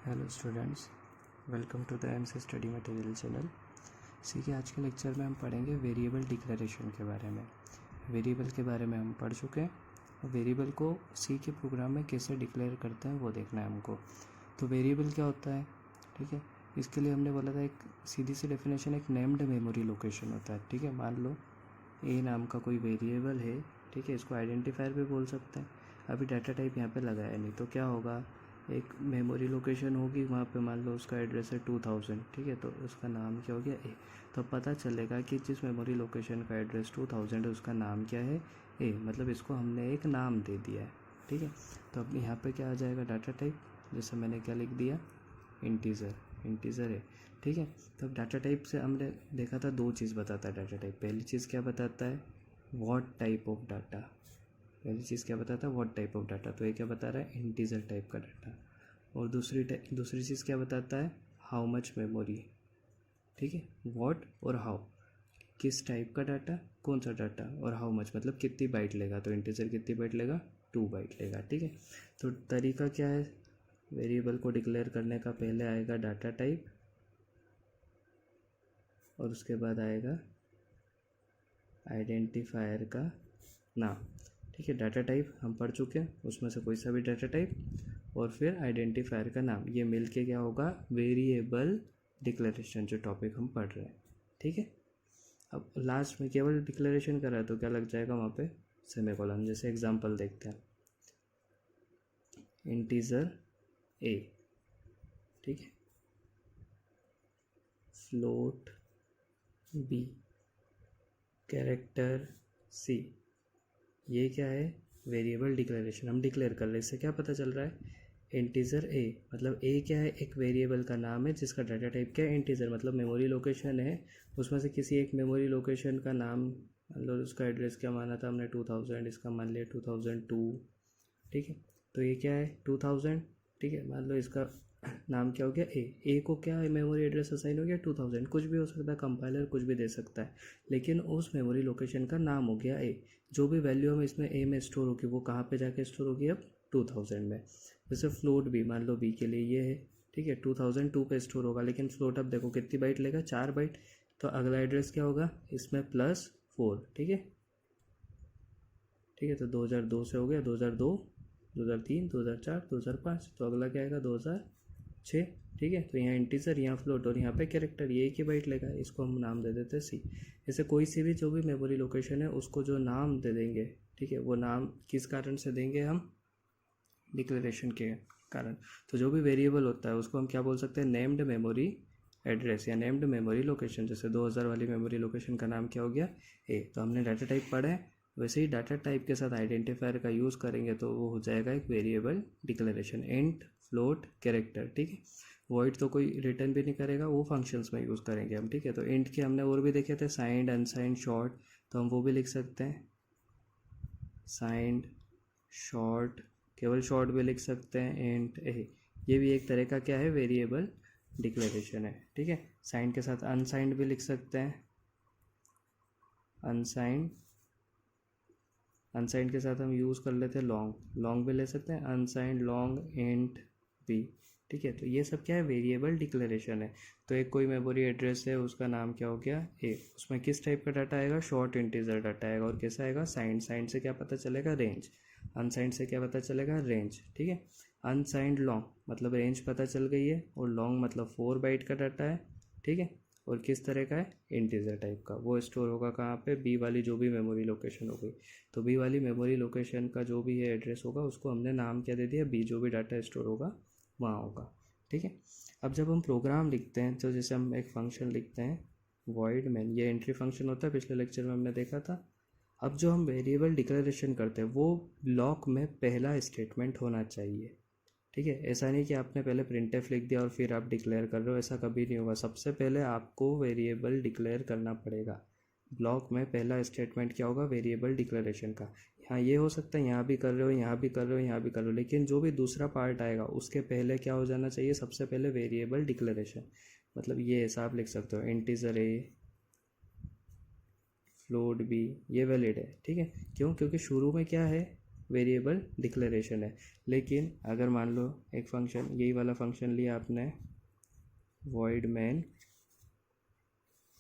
Hello students, welcome to the MC study material channel. सी के आज के लेक्चर में हम पढ़ेंगे वेरिएबल डिक्लेरेशन के बारे में। वेरिएबल के बारे में हम पढ़ चुके हैं। वेरिएबल को सी के प्रोग्राम में कैसे डिक्लेयर करते हैं वो देखना है हमको। तो वेरिएबल क्या होता है, ठीक है, इसके लिए हमने बोला था एक सीधी सी डेफिनेशन, एक नेम्ड मेमोरी लोकेशन होता है। ठीक है, मान लो ए नाम का कोई वेरिएबल है, ठीक है, इसको आइडेंटिफायर भी बोल सकते हैं। अभी डाटा टाइप यहाँ पे लगाया नहीं तो क्या होगा, एक मेमोरी लोकेशन होगी, वहाँ पे मान लो उसका एड्रेस है 2000, ठीक है, तो उसका नाम क्या हो गया ए। तो पता चलेगा कि जिस मेमोरी लोकेशन का एड्रेस 2000 है उसका नाम क्या है ए, मतलब इसको हमने एक नाम दे दिया है। ठीक है, तो अब यहाँ पे क्या आ जाएगा, डाटा टाइप, जैसे मैंने क्या लिख दिया, इंटीजर है। ठीक है, तो अब डाटा टाइप से हमने देखा था दो चीज़ बताता है डाटा टाइप। पहली चीज़ क्या बताता है, व्हाट टाइप ऑफ डाटा। पहली चीज़ क्या बताता है, व्हाट टाइप ऑफ डाटा, तो ये क्या बता रहा है, इंटीजर टाइप का डाटा। और दूसरी चीज़ क्या बताता है, हाउ मच मेमोरी। ठीक है, व्हाट और हाउ, किस टाइप का डाटा, कौन सा डाटा, और हाउ मच मतलब कितनी बाइट लेगा। तो इंटीजर कितनी बाइट लेगा, 2 बाइट लेगा। ठीक है, तो तरीका क्या है वेरिएबल को डिक्लेयर करने का, पहले आएगा डाटा टाइप और उसके बाद आएगा आइडेंटिफायर का नाम। ठीक है, डाटा टाइप हम पढ़ चुके हैं, उसमें से कोई सा भी डाटा टाइप और फिर आइडेंटिफायर का नाम, ये मिलके क्या होगा, वेरिएबल डिक्लेरेशन, जो टॉपिक हम पढ़ रहे हैं। ठीक है, अब लास्ट में केवल डिक्लेरेशन करा है तो क्या लग जाएगा वहाँ पे, सेमीकोलन। जैसे एग्जांपल देखते हैं, इंटीजर ए, ठीक है, फ्लोट बी, कैरेक्टर सी, ये क्या है, वेरिएबल डिक्लेरेशन हम डिक्लेयर कर रहे हैं। इससे क्या पता चल रहा है, इंटीजर ए, मतलब ए क्या है, एक वेरिएबल का नाम है जिसका डाटा टाइप क्या है, इंटीजर, मतलब मेमोरी लोकेशन है, उसमें से किसी एक मेमोरी लोकेशन का नाम, मतलब उसका एड्रेस क्या माना था हमने 2000, इसका मान लिया 2002। ठीक है, तो ये क्या है 2000, ठीक है, मान लो इसका नाम क्या हो गया ए को क्या है, मेमोरी एड्रेस असाइन हो गया 2000, कुछ भी हो सकता है, कंपाइलर कुछ भी दे सकता है, लेकिन उस मेमोरी लोकेशन का नाम हो गया ए। जो भी वैल्यू हम इसमें ए में स्टोर होगी वो कहाँ पे जाके स्टोर होगी, अब 2000 में। जैसे फ्लोट बी, मान लो बी के लिए ये है, ठीक है, 2002 पे स्टोर होगा, लेकिन फ्लोट अब देखो कितनी बाइट लेगा, 4 बाइट। तो अगला एड्रेस क्या होगा, इसमें +4। ठीक है, ठीक है, तो 2002 से हो गया 2002, 2003, 2004, 2005, तो अगला क्या आएगा 2006। ठीक है, तो यहाँ इंटीजर, यहाँ फ्लोट और यहाँ पे कैरेक्टर, ये एक ही बाइट लेगा, इसको हम नाम दे देते हैं सी। ऐसे कोई सी भी जो भी मेमोरी लोकेशन है उसको जो नाम दे देंगे, ठीक है, वो नाम किस कारण से देंगे हम, डिक्लेरेशन के कारण। तो जो भी वेरिएबल होता है उसको हम क्या बोल सकते हैं, नेम्ड मेमोरी एड्रेस या नेम्ड मेमोरी लोकेशन। जैसे 2000 वाली मेमोरी लोकेशन का नाम क्या हो गया ए। तो हमने डाटा टाइप पढ़ा है, वैसे ही डाटा टाइप के साथ आइडेंटिफायर का यूज़ करेंगे तो वो हो जाएगा एक variable declaration, int, float, character. ठीक है, वॉइड तो कोई रिटर्न भी नहीं करेगा, वो फंक्शंस में यूज़ करेंगे हम। ठीक है, तो इंट के हमने और भी देखे थे, साइंड, अनसाइंड, शॉर्ट, तो हम वो भी लिख सकते हैं, साइंड, शॉर्ट, केवल शॉर्ट भी लिख सकते हैं, इंट ए। ये भी एक तरह का क्या है, वेरिएबल डिक्लेरेशन है। ठीक है, साइंड के साथ अनसाइंड भी लिख सकते हैं, अनसाइंड, अनसाइंड के साथ हम यूज़ कर लेते हैं लॉन्ग भी ले सकते हैं, अनसाइंड, लॉन्ग, इंट बी। ठीक है, तो ये सब क्या है, वेरिएबल डिक्लेरेशन है। तो एक कोई मेमोरी एड्रेस है, उसका नाम क्या हो गया ए, उसमें किस टाइप का डाटा आएगा, शॉर्ट इंटीजर डाटा आएगा, और कैसा आएगा, साइंड से क्या पता चलेगा, रेंज, अनसाइंड से क्या पता चलेगा, रेंज। ठीक है, अनसाइंड लॉन्ग मतलब रेंज पता चल गई है, और लॉन्ग मतलब 4 बाइट का डाटा है। ठीक है, और किस तरह का है, इंटीजर टाइप का, वो स्टोर होगा कहाँ पे, बी वाली जो भी मेमोरी लोकेशन हो गई। तो बी वाली मेमोरी लोकेशन का जो भी है एड्रेस होगा उसको हमने नाम क्या दे दिया, बी, जो भी डाटा स्टोर होगा वहाँ होगा। ठीक है, अब जब हम प्रोग्राम लिखते हैं तो जैसे हम एक फंक्शन लिखते हैं void main, ये एंट्री फंक्शन होता है, पिछले लेक्चर में हमने देखा था। अब जो हम वेरिएबल डिक्लेरेशन करते हैं वो ब्लॉक में पहला स्टेटमेंट होना चाहिए। ठीक है, ऐसा नहीं कि आपने पहले प्रिंटफ लिख दिया और फिर आप डिक्लेयर कर रहे हो, ऐसा कभी नहीं होगा। सबसे पहले आपको वेरिएबल डिक्लेयर करना पड़ेगा। ब्लॉक में पहला स्टेटमेंट क्या होगा, वेरिएबल डिक्लेरेशन का। यहाँ ये हो सकता है यहाँ भी कर रहे हो, यहाँ भी कर रहे हो, यहाँ भी कर रहे हो, लेकिन जो भी दूसरा पार्ट आएगा उसके पहले क्या हो जाना चाहिए, सबसे पहले वेरिएबल डिक्लेरेशन। मतलब ये ऐसा आप लिख सकते हो, इंटीजर ए, फ्लोट बी, ये वैलिड है। ठीक है, क्यों, क्योंकि शुरू में क्या है, वेरिएबल डिक्लेरेशन है। लेकिन अगर मान लो एक फंक्शन, यही वाला फंक्शन लिया आपने void main,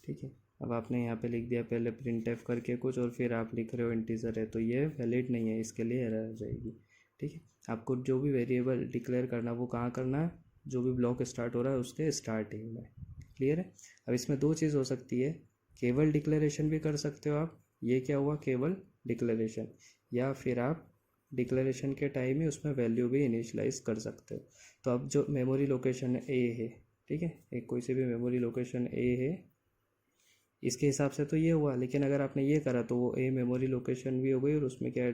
ठीक है, अब आपने यहाँ पे लिख दिया पहले printf करके कुछ और फिर आप लिख रहे हो इंटीजर है, तो ये वैलिड नहीं है, इसके लिए एरर आ जाएगी। ठीक है, आपको जो भी वेरिएबल डिक्लेयर करना वो कहाँ करना है, जो भी ब्लॉक स्टार्ट हो रहा है उसके स्टार्टिंग में। क्लियर है। अब इसमें दो चीज़ हो सकती है, केवल डिक्लेरेशन भी कर सकते हो आप, ये क्या हुआ केवल डिक्लेरेशन, या फिर आप डिक्लेरेशन के टाइम ही उसमें वैल्यू भी इनिशियलाइज कर सकते हो। तो अब जो मेमोरी लोकेशन ए है, ठीक है, एक कोई सी भी मेमोरी लोकेशन ए है, इसके हिसाब से तो ये हुआ, लेकिन अगर आपने ये करा तो वो ए मेमोरी लोकेशन भी हो गई और उसमें क्या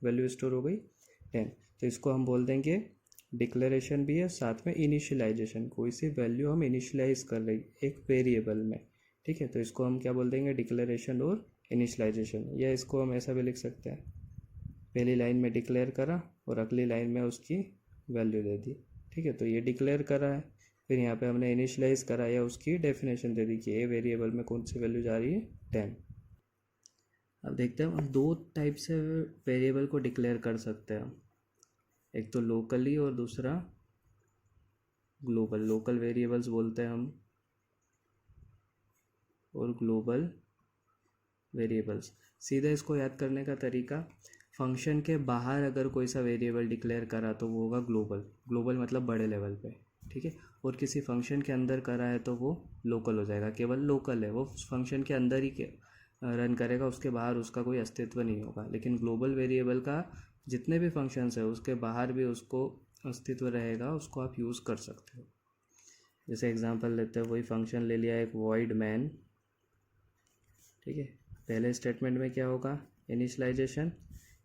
वैल्यू स्टोर हो गई 10। तो इसको हम बोल देंगे डिक्लेरेशन भी है साथ में इनिशियलाइजेशन, कोई सी वैल्यू हम इनिशियलाइज कर रही एक वेरिएबल में। ठीक है, तो इसको हम क्या बोल देंगे डिक्लेरेशन और इनिशियलाइजेशन, या इसको हम ऐसा भी लिख सकते हैं, पहली लाइन में डिक्लेयर करा और अगली लाइन में उसकी वैल्यू दे दी। ठीक है, तो ये डिक्लेयर करा है, फिर यहाँ पे हमने इनिशियलाइज करा या उसकी डेफिनेशन दे दी कि ए वेरिएबल में कौन सी वैल्यू जा रही है 10। अब देखते हैं हम दो टाइप से वेरिएबल को डिक्लेयर कर सकते हैं, एक तो लोकली और दूसरा ग्लोबल। लोकल वेरिएबल्स बोलते हैं हम और ग्लोबल वेरिएबल्स। सीधा इसको याद करने का तरीका, फंक्शन के बाहर अगर कोई सा वेरिएबल डिक्लेयर करा तो वो होगा ग्लोबल। ग्लोबल मतलब बड़े लेवल पे, ठीक है, और किसी फंक्शन के अंदर करा है तो वो लोकल हो जाएगा, केवल लोकल है, वो फंक्शन के अंदर ही रन करेगा, उसके बाहर उसका कोई अस्तित्व नहीं होगा। लेकिन ग्लोबल वेरिएबल का जितने भी फंक्शंस है उसके बाहर भी उसको अस्तित्व रहेगा, उसको आप यूज़ कर सकते हो। जैसे एग्जांपल लेते हैं, वही फंक्शन ले लिया एक void main, ठीक है, पहले स्टेटमेंट में क्या होगा इनिशियलाइजेशन,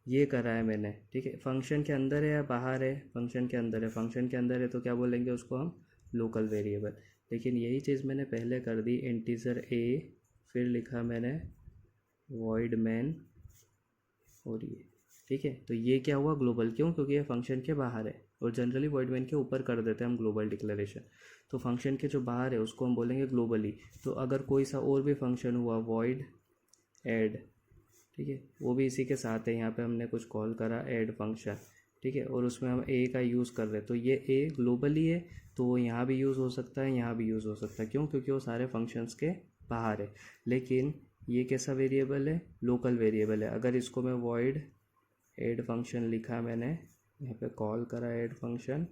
ये करा है मैंने, ठीक है, फंक्शन के अंदर है या बाहर है, फंक्शन के अंदर है, फंक्शन के अंदर है तो क्या बोलेंगे उसको हम लोकल वेरिएबल। लेकिन यही चीज़ मैंने पहले कर दी इंटीजर ए, फिर लिखा मैंने void main और ये, ठीक है, तो ये क्या हुआ ग्लोबल, क्यों, क्योंकि ये फंक्शन के बाहर है, और जनरली void main के ऊपर कर देते हैं हम ग्लोबल डिक्लेरेशन, तो फंक्शन के जो बाहर है उसको हम बोलेंगे ग्लोबली। तो अगर कोई सा और भी फंक्शन हुआ void add, ठीक है, वो भी इसी के साथ है, यहाँ पे हमने कुछ कॉल करा ऐड फंक्शन, ठीक है, और उसमें हम ए का यूज़ कर रहे हैं, तो ये ए ग्लोबली है, तो वो यहाँ भी यूज़ हो सकता है, यहाँ भी यूज़ हो सकता है, क्यों, क्योंकि वो सारे फंक्शंस के बाहर है। लेकिन ये कैसा वेरिएबल है, लोकल वेरिएबल है। अगर इसको मैं void ऐड फंक्शन लिखा मैंने, यहाँ पे कॉल करा ऐड फंक्शन,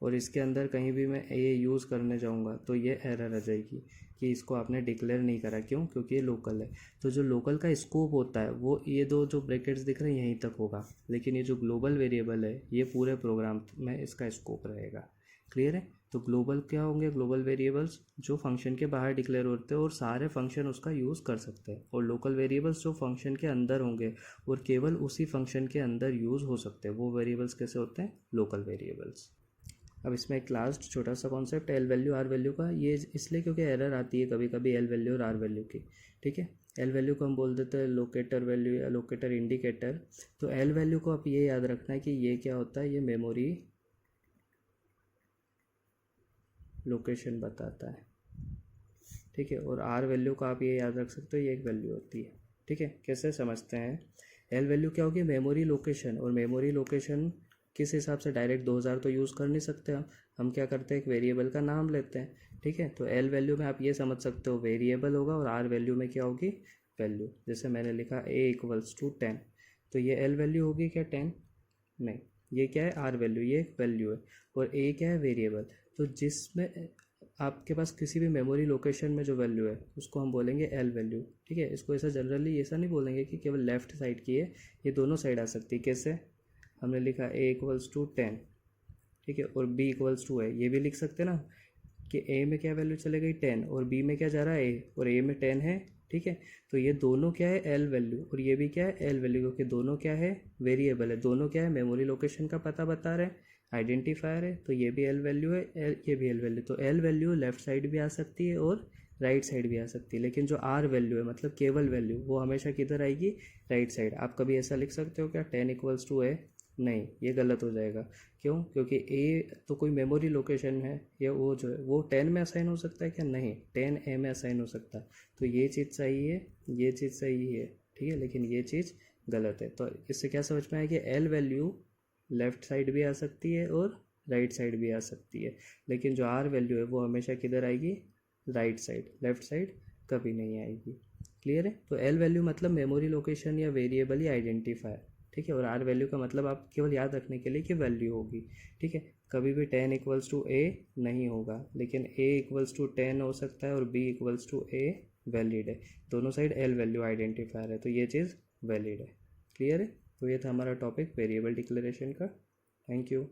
और इसके अंदर कहीं भी मैं ये यूज़ करने जाऊँगा तो ये एरर आ जाएगी कि इसको आपने डिक्लेयर नहीं करा, क्यों, क्योंकि ये लोकल है। तो जो लोकल का स्कोप होता है वो ये दो जो ब्रैकेट्स दिख रहे हैं यहीं तक होगा, लेकिन ये जो ग्लोबल वेरिएबल है ये पूरे प्रोग्राम में इसका स्कोप रहेगा। क्लियर है। तो ग्लोबल क्या होंगे, ग्लोबल वेरिएबल्स जो फंक्शन के बाहर डिक्लेयर होते हैं और सारे फंक्शन उसका यूज़ कर सकते हैं, और लोकल वेरिएबल्स जो फंक्शन के अंदर होंगे और केवल उसी फंक्शन के अंदर यूज़ हो सकते हैं, वो वेरिएबल्स कैसे होते हैं, लोकल वेरिएबल्स। अब इसमें एक लास्ट छोटा सा concept L value R value का, ये इसलिए क्योंकि एरर आती है कभी कभी एल वैल्यू और आर वैल्यू की, ठीक है। एल वैल्यू को हम बोल देते हैं लोकेटर वैल्यू या लोकेटर इंडिकेटर। तो एल वैल्यू को आप ये याद रखना है कि ये क्या होता है, ये मेमोरी लोकेशन बताता है, ठीक है। और आर वैल्यू का आप ये याद रख सकते हो, ये एक वैल्यू होती है, ठीक है। कैसे समझते हैं, एल वैल्यू क्या होगी, मेमोरी लोकेशन, और मेमोरी लोकेशन किस हिसाब से, डायरेक्ट 2000 तो यूज़ कर नहीं सकते हम क्या करते हैं, एक वेरिएबल का नाम लेते हैं, ठीक है। तो एल वैल्यू में आप ये समझ सकते हो वेरिएबल होगा, और आर वैल्यू में क्या होगी, वैल्यू। जैसे मैंने लिखा a = 10, तो ये एल वैल्यू होगी क्या 10, नहीं, ये क्या है आर वैल्यू, ये एक वैल्यू है, और a क्या है वेरिएबल। तो जिसमें आपके पास किसी भी मेमोरी लोकेशन में जो वैल्यू है उसको हम बोलेंगे एल वैल्यू, ठीक है। इसको ऐसा जनरली ऐसा नहीं बोलेंगे कि केवल लेफ्ट साइड की है, ये दोनों साइड आ सकती है। कैसे, हमने लिखा a = 10, ठीक है, और b = 2 है, ये भी लिख सकते हैं ना कि a में क्या वैल्यू चले गई 10, और b में क्या जा रहा है a, और a में 10 है, ठीक है। तो ये दोनों क्या है एल वैल्यू, और ये भी क्या है एल वैल्यू, क्योंकि दोनों क्या है वेरिएबल है, दोनों क्या है मेमोरी लोकेशन का पता बता रहे हैं, आइडेंटिफायर है, तो ये भी एल वैल्यू है, ये भी एल वैल्यू। तो एल वैल्यू लेफ्ट साइड भी आ सकती है और राइट साइड भी आ सकती है, लेकिन जो आर वैल्यू है मतलब केवल वैल्यू, वो हमेशा किधर आएगी, राइट साइड। आप कभी ऐसा लिख सकते हो क्या 10 = 2 है, नहीं, ये गलत हो जाएगा, क्यों, क्योंकि ए तो कोई मेमोरी लोकेशन है, या वो जो है वो 10 में असाइन हो सकता है क्या, नहीं, 10 ए में असाइन हो सकता है। तो ये चीज़ सही है, ये चीज़ सही है, ठीक है, लेकिन ये चीज़ गलत है। तो इससे क्या समझ में आया कि एल वैल्यू लेफ़्ट साइड भी आ सकती है और राइट साइड भी आ सकती है, लेकिन जो आर वैल्यू है वो हमेशा किधर आएगी, राइट साइड, लेफ़्ट साइड कभी नहीं आएगी। क्लियर है। तो एल वैल्यू मतलब मेमोरी लोकेशन या वेरिएबल या आइडेंटिफायर, ठीक है। और आर वैल्यू का मतलब आप केवल याद रखने के लिए कि वैल्यू होगी, ठीक है। कभी भी 10 इक्वल्स टू ए नहीं होगा, लेकिन ए इक्वल्स टू 10 हो सकता है और b equals to a valid है। दोनों साइड एल वैल्यू आइडेंटिफायर है, तो ये चीज़ वैलिड है। क्लियर है। तो ये था हमारा टॉपिक वेरिएबल डिक्लेरेशन का। Thank you.